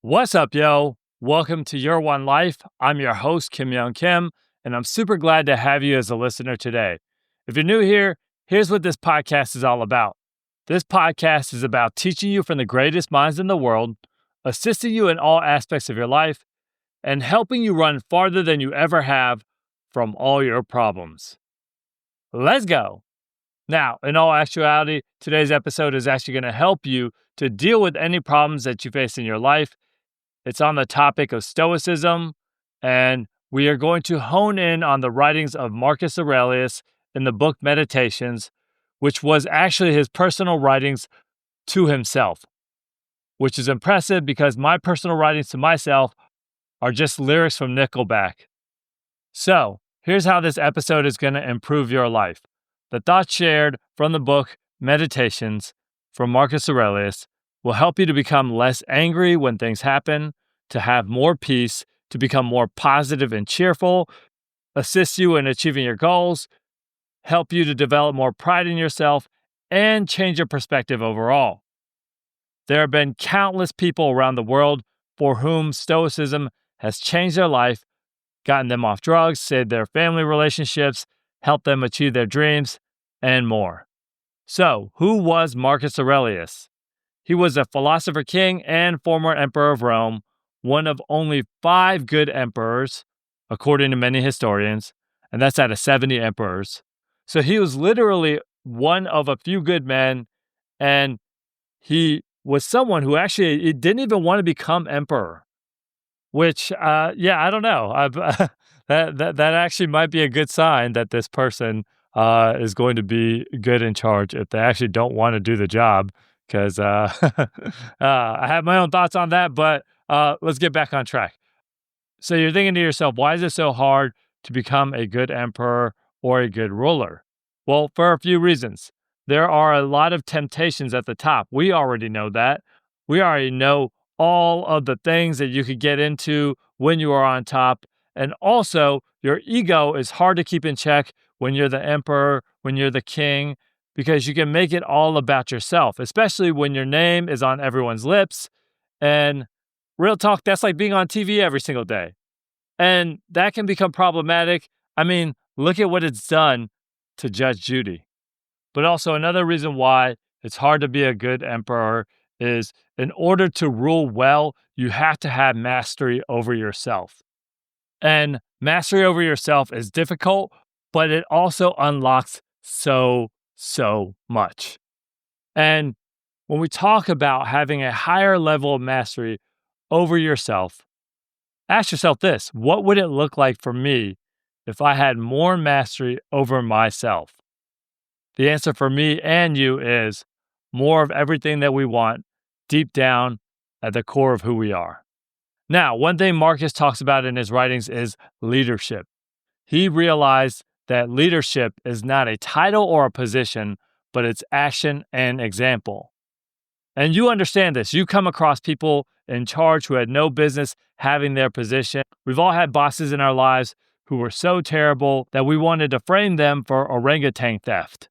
What's up, yo? Welcome to Your One Life. I'm your host, Kim Young Kim, and I'm super glad to have you as a listener today. If you're new here, here's what this podcast is all about. This podcast is about teaching you from the greatest minds in the world, assisting you in all aspects of your life, and helping you run farther than you ever have from all your problems. Let's go. Now, in all actuality, today's episode is actually going to help you to deal with any problems that you face in your life. It's on the topic of Stoicism, and we are going to hone in on the writings of Marcus Aurelius in the book Meditations, which was actually his personal writings to himself, which is impressive because my personal writings to myself are just lyrics from Nickelback. So, here's how this episode is going to improve your life. The thoughts shared from the book Meditations from Marcus Aurelius will help you to become less angry when things happen, to have more peace, to become more positive and cheerful, assist you in achieving your goals, help you to develop more pride in yourself, and change your perspective overall. There have been countless people around the world for whom Stoicism has changed their life, gotten them off drugs, saved their family relationships, helped them achieve their dreams, and more. So, who was Marcus Aurelius? He was a philosopher king and former emperor of Rome, one of only 5 good emperors, according to many historians, and that's out of 70 emperors. So he was literally one of a few good men, and he was someone who actually didn't even want to become emperor, which, I don't know. That actually might be a good sign that this person is going to be good in charge if they actually don't want to do the job. Because I have my own thoughts on that, but let's get back on track. So you're thinking to yourself, why is it so hard to become a good emperor or a good ruler? Well, for a few reasons. There are a lot of temptations at the top. We already know that. We already know all of the things that you could get into when you are on top. And also, your ego is hard to keep in check when you're the emperor, when you're the king, because you can make it all about yourself, especially when your name is on everyone's lips. And real talk, that's like being on TV every single day. And that can become problematic. I mean, look at what it's done to Judge Judy. But also another reason why it's hard to be a good emperor is in order to rule well, you have to have mastery over yourself. And mastery over yourself is difficult, but it also unlocks so much. And when we talk about having a higher level of mastery over yourself, ask yourself this: what would it look like for me if I had more mastery over myself? The answer for me and you is more of everything that we want deep down at the core of who we are. Now, one thing Marcus talks about in his writings is leadership. He realized that leadership is not a title or a position, but it's action and example. And you understand this. You come across people in charge who had no business having their position. We've all had bosses in our lives who were so terrible that we wanted to frame them for orangutan theft.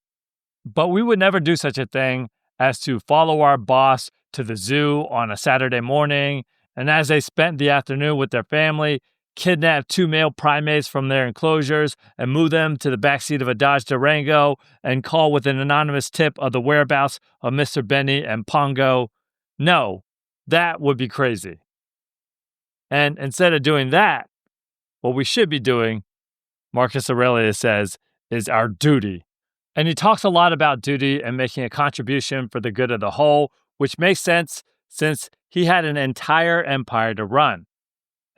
But we would never do such a thing as to follow our boss to the zoo on a Saturday morning, and as they spent the afternoon with their family, kidnap 2 male primates from their enclosures and move them to the backseat of a Dodge Durango and call with an anonymous tip of the whereabouts of Mr. Benny and Pongo. No, that would be crazy. And instead of doing that, what we should be doing, Marcus Aurelius says, is our duty. And he talks a lot about duty and making a contribution for the good of the whole, which makes sense since he had an entire empire to run.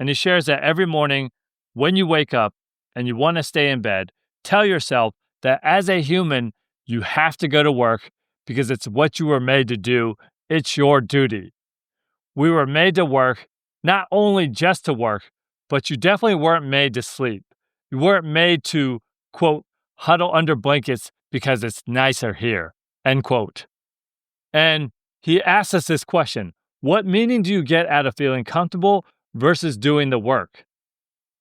And he shares that every morning when you wake up and you want to stay in bed, tell yourself that as a human, you have to go to work because it's what you were made to do. It's your duty. We were made to work, not only just to work, but you definitely weren't made to sleep. You weren't made to, quote, huddle under blankets because it's nicer here, end quote. And he asks us this question: what meaning do you get out of feeling comfortable versus doing the work?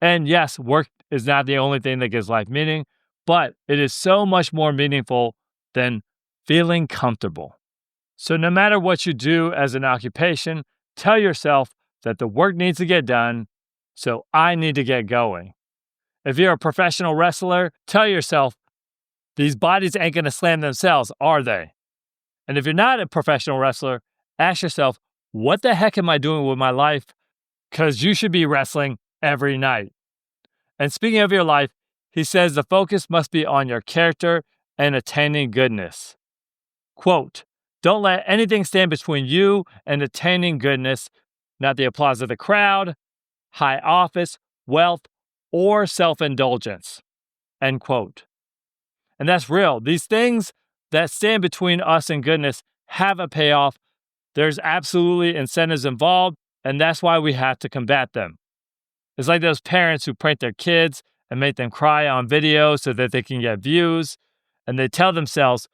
And yes, work is not the only thing that gives life meaning, but it is so much more meaningful than feeling comfortable. So no matter what you do as an occupation, tell yourself that the work needs to get done, so I need to get going. If you're a professional wrestler, tell yourself, these bodies ain't going to slam themselves, are they? And if you're not a professional wrestler, ask yourself, what the heck am I doing with my life? Because you should be wrestling every night. And speaking of your life, he says the focus must be on your character and attaining goodness. Quote, don't let anything stand between you and attaining goodness, not the applause of the crowd, high office, wealth, or self-indulgence. End quote. And that's real. These things that stand between us and goodness have a payoff. There's absolutely incentives involved, and that's why we have to combat them. It's like those parents who prank their kids and make them cry on video so that they can get views, and they tell themselves,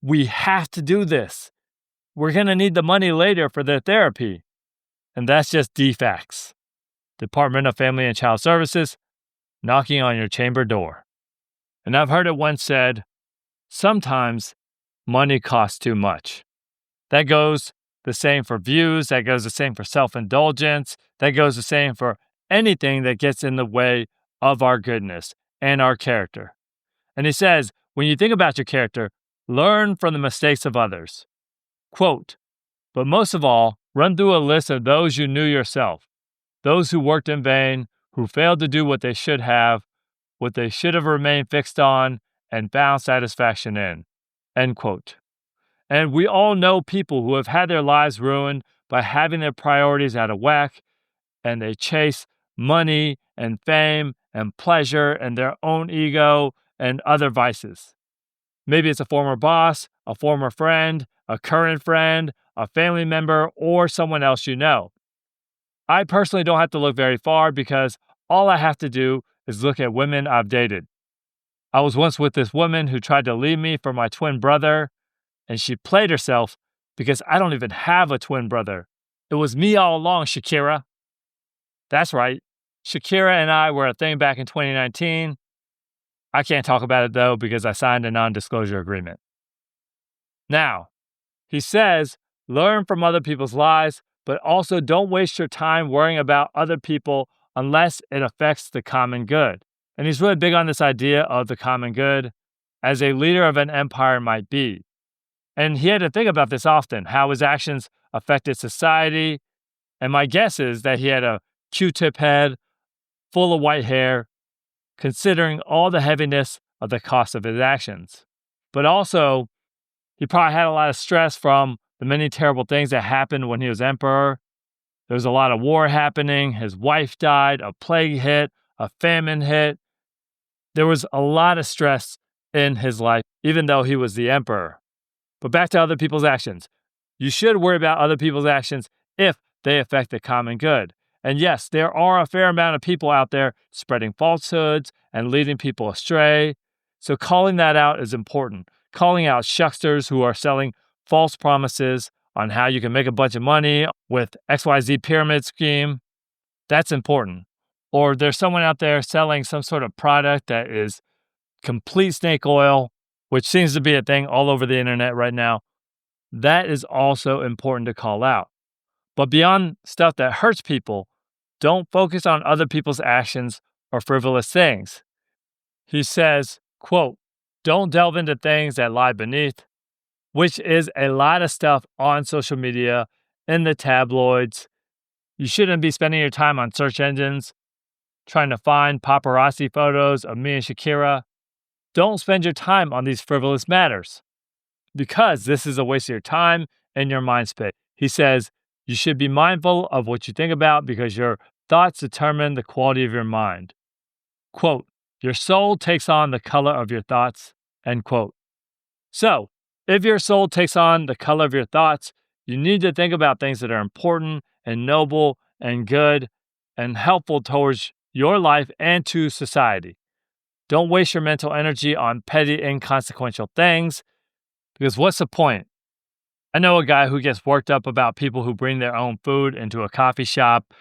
we have to do this. We're going to need the money later for their therapy. And that's just DFACS, Department of Family and Child Services, knocking on your chamber door. And I've heard it once said, sometimes money costs too much. That goes the same for views. That goes the same for self-indulgence. That goes the same for anything that gets in the way of our goodness and our character. And he says, when you think about your character, learn from the mistakes of others. Quote, but most of all, run through a list of those you knew yourself, those who worked in vain, who failed to do what they should have remained fixed on and found satisfaction in. End quote. And we all know people who have had their lives ruined by having their priorities out of whack, and they chase money and fame and pleasure and their own ego and other vices. Maybe it's a former boss, a former friend, a current friend, a family member, or someone else you know. I personally don't have to look very far because all I have to do is look at women I've dated. I was once with this woman who tried to leave me for my twin brother, and she played herself because I don't even have a twin brother. It was me all along, Shakira. That's right. Shakira and I were a thing back in 2019. I can't talk about it though because I signed a non-disclosure agreement. Now, he says, learn from other people's lives, but also don't waste your time worrying about other people unless it affects the common good. And he's really big on this idea of the common good as a leader of an empire might be. And he had to think about this often, how his actions affected society. And my guess is that he had a Q-tip head full of white hair, considering all the heaviness of the cost of his actions. But also, he probably had a lot of stress from the many terrible things that happened when he was emperor. There was a lot of war happening. His wife died, a plague hit, a famine hit. There was a lot of stress in his life, even though he was the emperor. But back to other people's actions. You should worry about other people's actions if they affect the common good. And yes, there are a fair amount of people out there spreading falsehoods and leading people astray. So calling that out is important. Calling out shucksters who are selling false promises on how you can make a bunch of money with XYZ pyramid scheme, that's important. Or there's someone out there selling some sort of product that is complete snake oil, which seems to be a thing all over the internet right now. That is also important to call out. But beyond stuff that hurts people, don't focus on other people's actions or frivolous things. He says, quote, don't delve into things that lie beneath, which is a lot of stuff on social media, in the tabloids. You shouldn't be spending your time on search engines trying to find paparazzi photos of me and Shakira. Don't spend your time on these frivolous matters because this is a waste of your time and your mind space. He says, you should be mindful of what you think about because your thoughts determine the quality of your mind. Quote, your soul takes on the color of your thoughts, end quote. So, if your soul takes on the color of your thoughts, you need to think about things that are important and noble and good and helpful towards your life and to society. Don't waste your mental energy on petty, inconsequential things because what's the point? I know a guy who gets worked up about people who bring their own food into a coffee shop.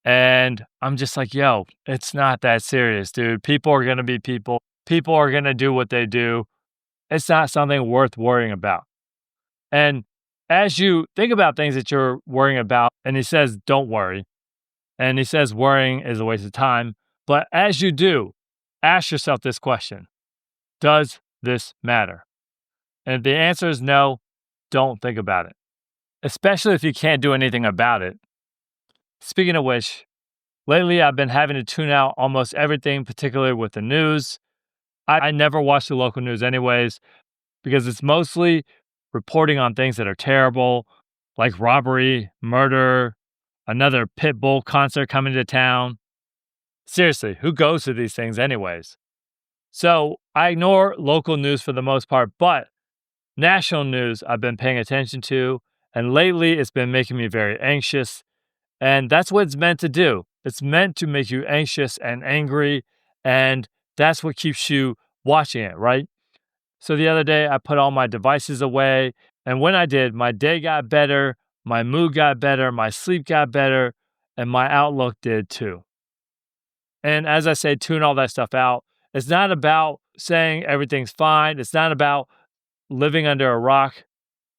And I'm just like, yo, it's not that serious, dude. People are going to be people. People are going to do what they do. It's not something worth worrying about. And as you think about things that you're worrying about, and he says, don't worry. And he says, worrying is a waste of time. But as you do, ask yourself this question: does this matter? And if the answer is no, don't think about it, especially if you can't do anything about it. Speaking of which, lately I've been having to tune out almost everything, particularly with the news. I never watch the local news anyways, because it's mostly reporting on things that are terrible, like robbery, murder, another pit bull concert coming to town. Seriously, who goes to these things anyways? So I ignore local news for the most part, but national news I've been paying attention to, and lately it's been making me very anxious. And that's what it's meant to do. It's meant to make you anxious and angry, and that's what keeps you watching it, right? So the other day, I put all my devices away, and when I did, my day got better, my mood got better, my sleep got better, and my outlook did too. And as I say, tune all that stuff out. It's not about saying everything's fine. It's not about living under a rock,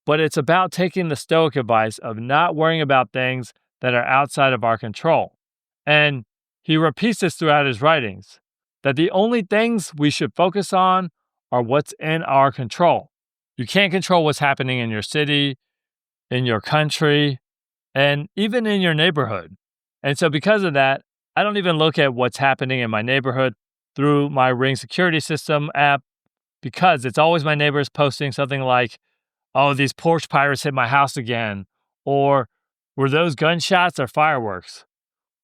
but it's about taking the Stoic advice of not worrying about things that are outside of our control. And he repeats this throughout his writings, that the only things we should focus on are what's in our control. You can't control what's happening in your city, in your country, and even in your neighborhood. And so because of that, I don't even look at what's happening in my neighborhood through my Ring security system app, because it's always my neighbors posting something like, oh, these porch pirates hit my house again, or were those gunshots or fireworks?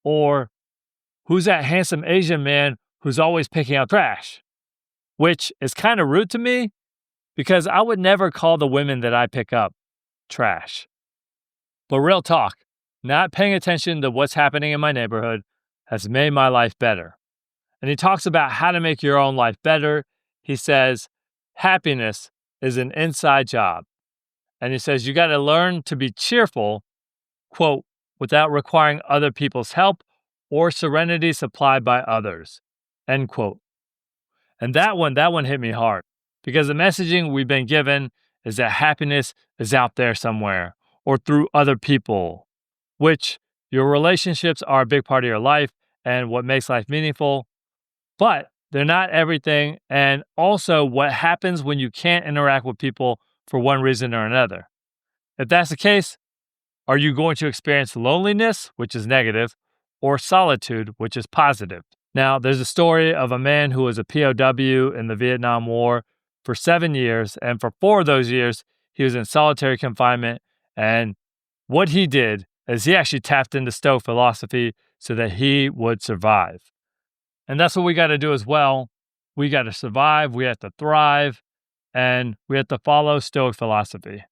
Or who's that handsome Asian man who's always picking up trash? Which is kind of rude to me, because I would never call the women that I pick up trash. But real talk, not paying attention to what's happening in my neighborhood has made my life better. And he talks about how to make your own life better. He says, happiness is an inside job. And he says, you got to learn to be cheerful, quote, without requiring other people's help or serenity supplied by others, end quote. And that one hit me hard, because the messaging we've been given is that happiness is out there somewhere or through other people, which your relationships are a big part of your life and what makes life meaningful, but they're not everything. And also what happens when you can't interact with people for one reason or another. If that's the case, are you going to experience loneliness, which is negative, or solitude, which is positive? Now, there's a story of a man who was a POW in the Vietnam War for 7 years, and for 4 of those years, he was in solitary confinement. And what he did is he actually tapped into Stoic philosophy so that he would survive. And that's what we got to do as well. We got to survive, we have to thrive, and we have to follow Stoic philosophy.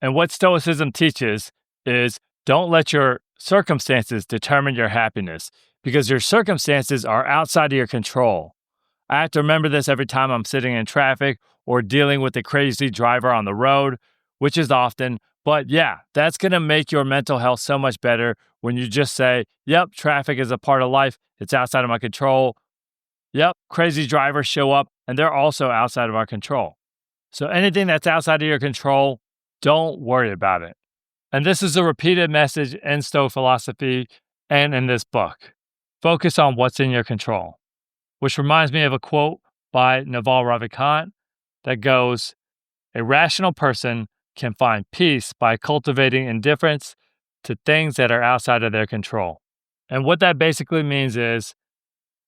And what Stoicism teaches is don't let your circumstances determine your happiness, because your circumstances are outside of your control. I have to remember this every time I'm sitting in traffic or dealing with a crazy driver on the road, which is often. But yeah, that's going to make your mental health so much better when you just say, yep, traffic is a part of life. It's outside of my control. Yep, crazy drivers show up and they're also outside of our control. So anything that's outside of your control, don't worry about it. And this is a repeated message in Stoic philosophy and in this book. Focus on what's in your control, which reminds me of a quote by Naval Ravikant that goes, a rational person can find peace by cultivating indifference to things that are outside of their control. And what that basically means is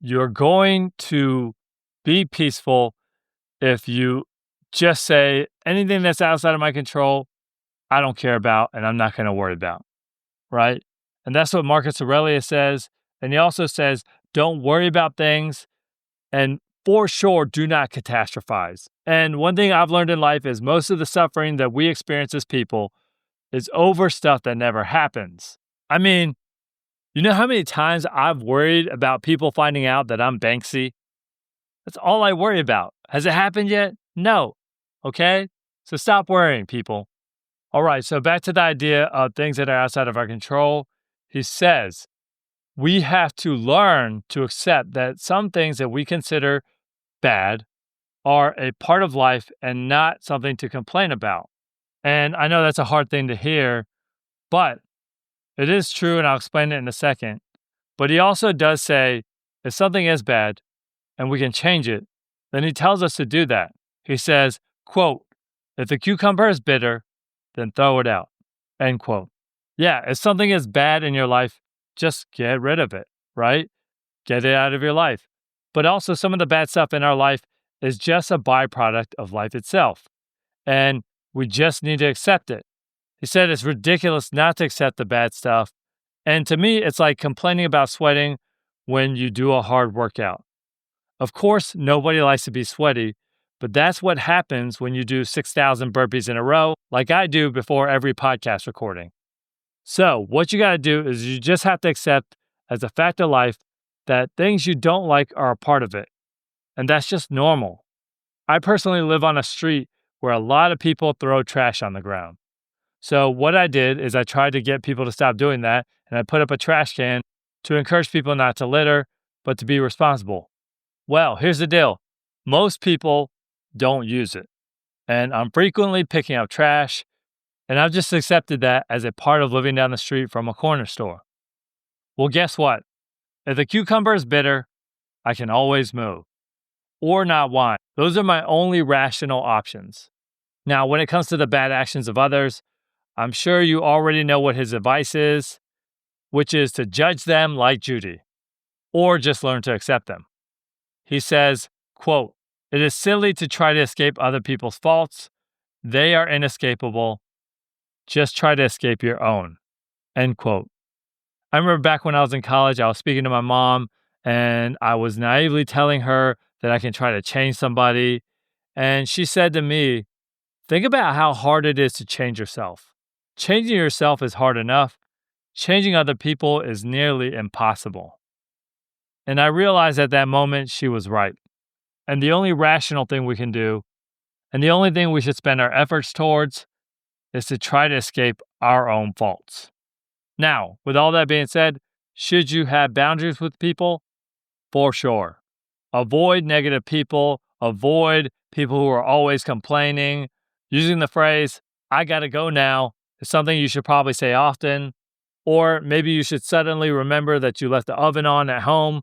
you're going to be peaceful if you just say anything that's outside of my control, I don't care about and I'm not going to worry about, right? And that's what Marcus Aurelius says. And he also says, don't worry about things, and for sure, do not catastrophize. And one thing I've learned in life is most of the suffering that we experience as people is over stuff that never happens. I mean, you know how many times I've worried about people finding out that I'm Banksy? That's all I worry about. Has it happened yet? No. Okay? So stop worrying, people. All right, so back to the idea of things that are outside of our control. He says, we have to learn to accept that some things that we consider bad are a part of life and not something to complain about. And I know that's a hard thing to hear, but It is true, and I'll explain it in a second. But he also does say if something is bad and we can change it, then he tells us to do that. He says, quote, if the cucumber is bitter, then throw it out, end quote. Yeah, if something is bad in your life, just get rid of it, right? Get it out of your life. But also, some of the bad stuff in our life is just a byproduct of life itself. And we just need to accept it. He said it's ridiculous not to accept the bad stuff. And to me, it's like complaining about sweating when you do a hard workout. Of course, nobody likes to be sweaty, but that's what happens when you do 6,000 burpees in a row, like I do before every podcast recording. So, what you got to do is you just have to accept as a fact of life that things you don't like are a part of it. And that's just normal. I personally live on a street where a lot of people throw trash on the ground. So what I did is I tried to get people to stop doing that, and I put up a trash can to encourage people not to litter, but to be responsible. Well, here's the deal. Most people don't use it, and I'm frequently picking up trash, and I've just accepted that as a part of living down the street from a corner store. Well, guess what? If the cucumber is bitter, I can always move. Or not wine. Those are my only rational options. Now, when it comes to the bad actions of others, I'm sure you already know what his advice is, which is to judge them like Judy, or just learn to accept them. He says, quote, it is silly to try to escape other people's faults. They are inescapable. Just try to escape your own, end quote. I remember back when I was in college, I was speaking to my mom, and I was naively telling her that I can try to change somebody. And she said to me, think about how hard it is to change yourself. Changing yourself is hard enough. Changing other people is nearly impossible. And I realized at that moment she was right. And the only rational thing we can do, and the only thing we should spend our efforts towards, is to try to escape our own faults. Now, with all that being said, should you have boundaries with people? For sure. Avoid negative people. Avoid people who are always complaining. Using the phrase, I gotta go now, is something you should probably say often. Or maybe you should suddenly remember that you left the oven on at home.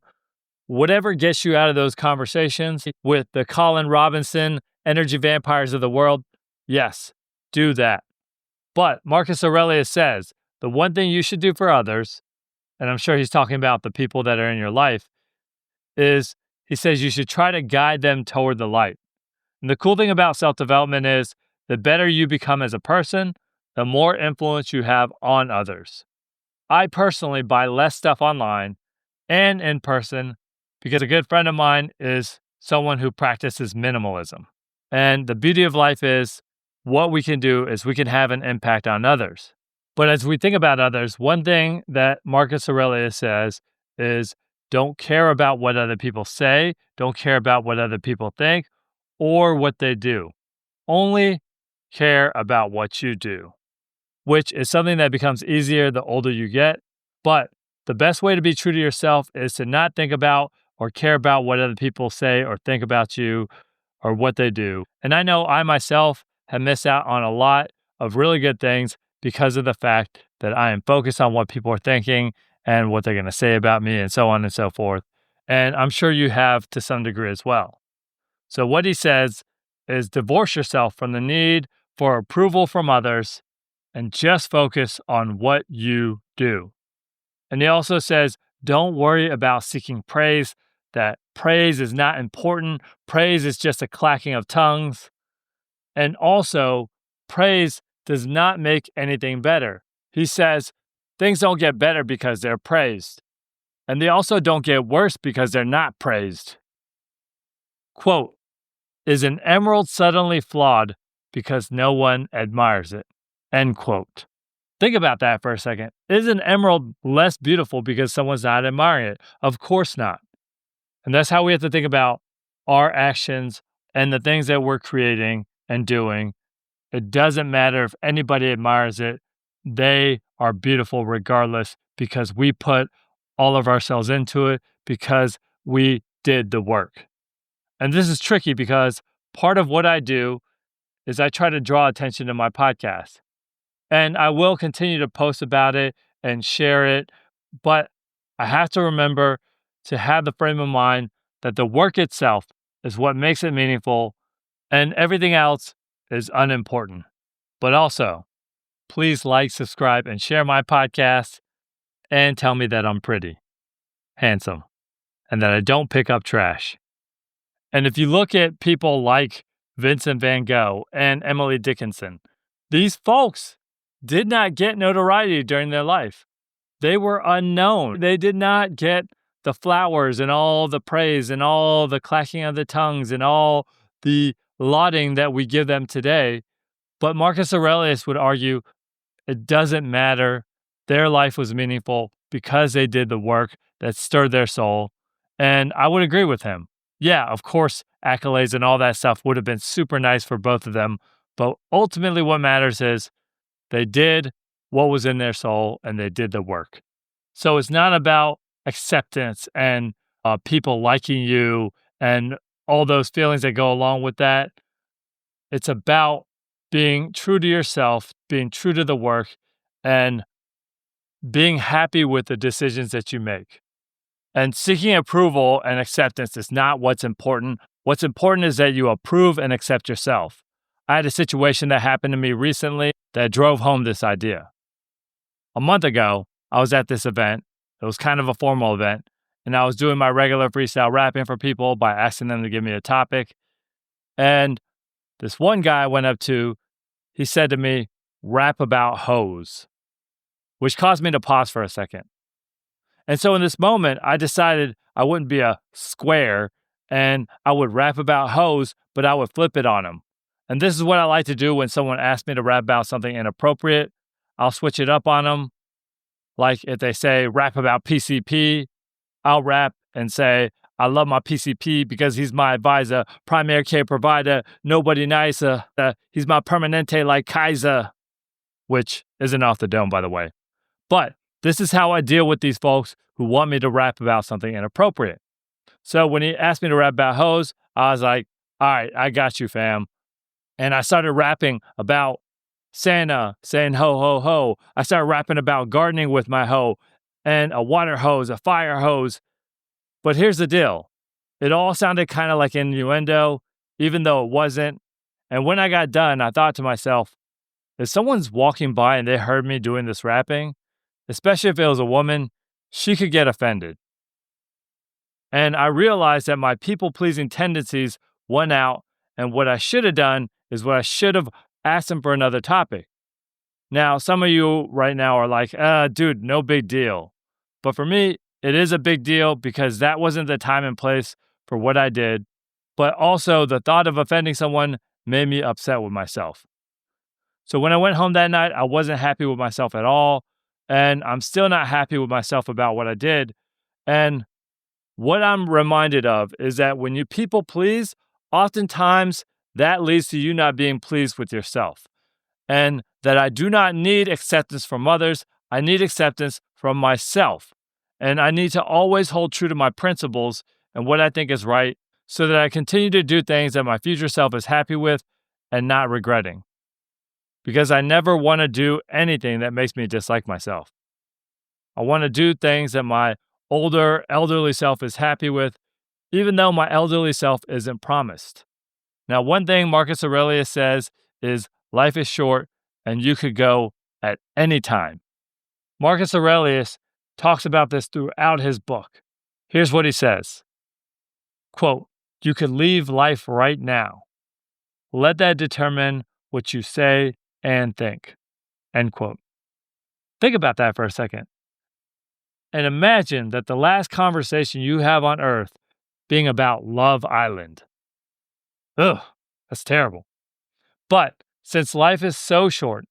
Whatever gets you out of those conversations with the Colin Robinson energy vampires of the world, yes, do that. But Marcus Aurelius says the one thing you should do for others, and I'm sure he's talking about the people that are in your life, is he says you should try to guide them toward the light. And the cool thing about self-development is the better you become as a person, the more influence you have on others. I personally buy less stuff online and in person because a good friend of mine is someone who practices minimalism. And the beauty of life is what we can do is we can have an impact on others. But as we think about others, one thing that Marcus Aurelius says is don't care about what other people say, don't care about what other people think or what they do. Only care about what you do, which is something that becomes easier the older you get. But the best way to be true to yourself is to not think about or care about what other people say or think about you or what they do. And I know I myself have missed out on a lot of really good things because of the fact that I am focused on what people are thinking and what they're going to say about me and so on and so forth. And I'm sure you have to some degree as well. So what he says is divorce yourself from the need for approval from others and just focus on what you do. And he also says, don't worry about seeking praise, that praise is not important. Praise is just a clacking of tongues. And also, praise does not make anything better. He says, things don't get better because they're praised. And they also don't get worse because they're not praised. Quote, is an emerald suddenly flawed because no one admires it? End quote. Think about that for a second. Is an emerald less beautiful because someone's not admiring it? Of course not. And that's how we have to think about our actions and the things that we're creating and doing. It doesn't matter if anybody admires it. They are beautiful regardless because we put all of ourselves into it because we did the work. And this is tricky because part of what I do is I try to draw attention to my podcast. And I will continue to post about it and share it. But I have to remember to have the frame of mind that the work itself is what makes it meaningful and everything else is unimportant. But also, please like, subscribe, and share my podcast and tell me that I'm pretty, handsome, and that I don't pick up trash. And if you look at people like Vincent van Gogh and Emily Dickinson, these folks did not get notoriety during their life. They were unknown. They did not get the flowers and all the praise and all the clacking of the tongues and all the lauding that we give them today. But Marcus Aurelius would argue it doesn't matter. Their life was meaningful because they did the work that stirred their soul. And I would agree with him. Yeah, of course, accolades and all that stuff would have been super nice for both of them. But ultimately, what matters is they did what was in their soul and they did the work. So it's not about acceptance and people liking you and all those feelings that go along with that. It's about being true to yourself, being true to the work, and being happy with the decisions that you make. And seeking approval and acceptance is not what's important. What's important is that you approve and accept yourself. I had a situation that happened to me recently that drove home this idea. A month ago, I was at this event. It was kind of a formal event, and I was doing my regular freestyle rapping for people by asking them to give me a topic. And this one guy I went up to, he said to me, "Rap about hoes," which caused me to pause for a second. And so in this moment, I decided I wouldn't be a square and I would rap about hoes, but I would flip it on them. And this is what I like to do when someone asks me to rap about something inappropriate. I'll switch it up on them. Like if they say rap about PCP, I'll rap and say, "I love my PCP because he's my advisor, primary care provider, nobody nicer. He's my permanente like Kaiser," which isn't off the dome, by the way. But this is how I deal with these folks who want me to rap about something inappropriate. So when he asked me to rap about hoes, I was like, "All right, I got you, fam." And I started rapping about Santa saying ho, ho, ho. I started rapping about gardening with my hoe and a water hose, a fire hose. But here's the deal. It all sounded kind of like innuendo, even though it wasn't. And when I got done, I thought to myself, if someone's walking by and they heard me doing this rapping, especially if it was a woman, she could get offended. And I realized that my people-pleasing tendencies won out, and what I should have done is what I should have asked them for another topic. Now, some of you right now are like, dude, no big deal. But for me, it is a big deal because that wasn't the time and place for what I did. But also the thought of offending someone made me upset with myself. So when I went home that night, I wasn't happy with myself at all. And I'm still not happy with myself about what I did. And what I'm reminded of is that when you people please, oftentimes that leads to you not being pleased with yourself. And that I do not need acceptance from others. I need acceptance from myself. And I need to always hold true to my principles and what I think is right so that I continue to do things that my future self is happy with and not regretting. Because I never want to do anything that makes me dislike myself. I want to do things that my older, elderly self is happy with, even though my elderly self isn't promised. Now, one thing Marcus Aurelius says is life is short and you could go at any time. Marcus Aurelius talks about this throughout his book. Here's what he says. Quote, "You could leave life right now. Let that determine what you say and think." End quote. Think about that for a second. And imagine that the last conversation you have on Earth being about Love Island. Ugh, that's terrible. But since life is so short,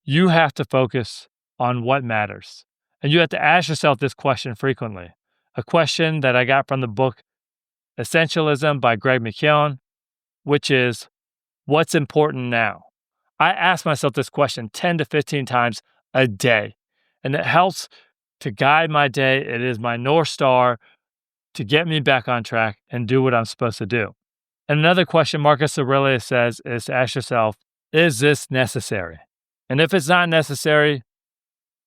you have to focus on what matters. And you have to ask yourself this question frequently. A question that I got from the book Essentialism by Greg McKeown, which is, what's important now? I ask myself this question 10 to 15 times a day, and it helps to guide my day. It is my North Star to get me back on track and do what I'm supposed to do. And another question Marcus Aurelius says is to ask yourself, is this necessary? And if it's not necessary,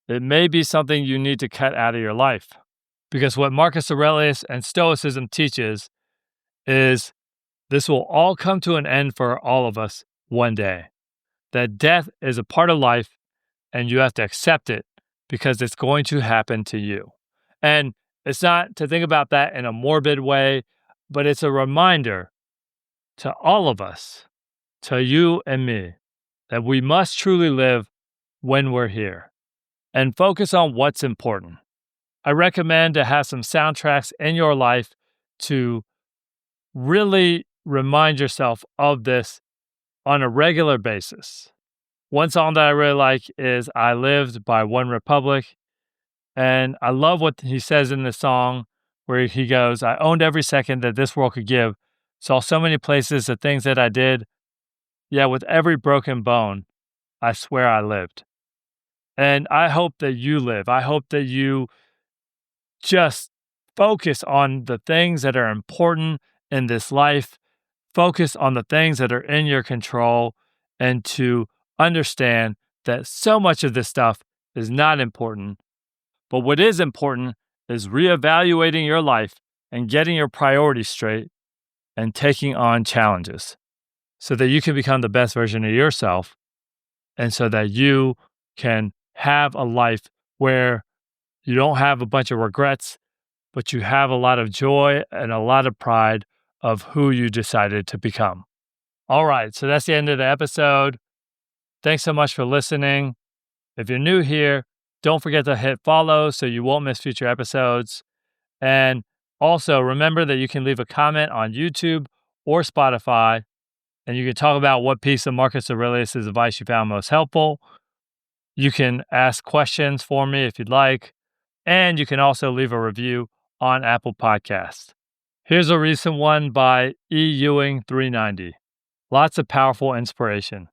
it may be something you need to cut out of your life. Because what Marcus Aurelius and Stoicism teaches is this will all come to an end for all of us one day. That death is a part of life and you have to accept it because it's going to happen to you. And it's not to think about that in a morbid way, but it's a reminder to all of us, to you and me, that we must truly live when we're here and focus on what's important. I recommend to have some soundtracks in your life to really remind yourself of this on a regular basis. One song that I really like is I Lived by One Republic. And I love what he says in the song where he goes, I owned every second that this world could give. Saw so many places, the things that I did. Yeah, with every broken bone, I swear I lived. And I hope that you live. I hope that you just focus on the things that are important in this life. Focus on the things that are in your control and to understand that so much of this stuff is not important. But what is important is reevaluating your life and getting your priorities straight and taking on challenges so that you can become the best version of yourself and so that you can have a life where you don't have a bunch of regrets, but you have a lot of joy and a lot of pride of who you decided to become. All right, so that's the end of the episode. Thanks so much for listening. If you're new here, don't forget to hit follow so you won't miss future episodes. And also remember that you can leave a comment on YouTube or Spotify, and you can talk about what piece of Marcus Aurelius' advice you found most helpful. You can ask questions for me if you'd like, and you can also leave a review on Apple Podcasts. Here's a recent one by E. Ewing 390. Lots of powerful inspiration.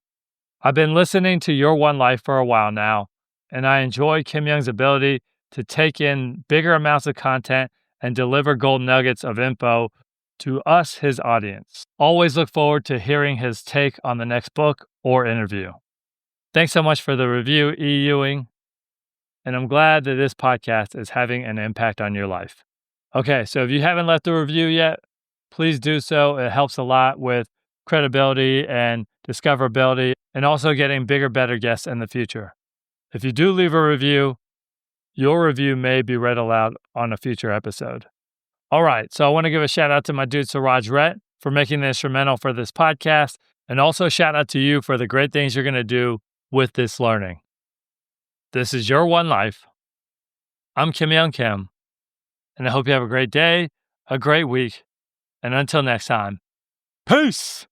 I've been listening to Your One Life for a while now, and I enjoy Kim Young's ability to take in bigger amounts of content and deliver gold nuggets of info to us, his audience. Always look forward to hearing his take on the next book or interview. Thanks so much for the review, E. Ewing, and I'm glad that this podcast is having an impact on your life. Okay, so if you haven't left a review yet, please do so. It helps a lot with credibility and discoverability, and also getting bigger, better guests in the future. If you do leave a review, your review may be read aloud on a future episode. All right, so I want to give a shout out to my dude Siraj Rhett for making the instrumental for this podcast, and also shout out to you for the great things you're going to do with this learning. This is Your One Life. I'm Kim Young Kim, and I hope you have a great day, a great week, and until next time, peace!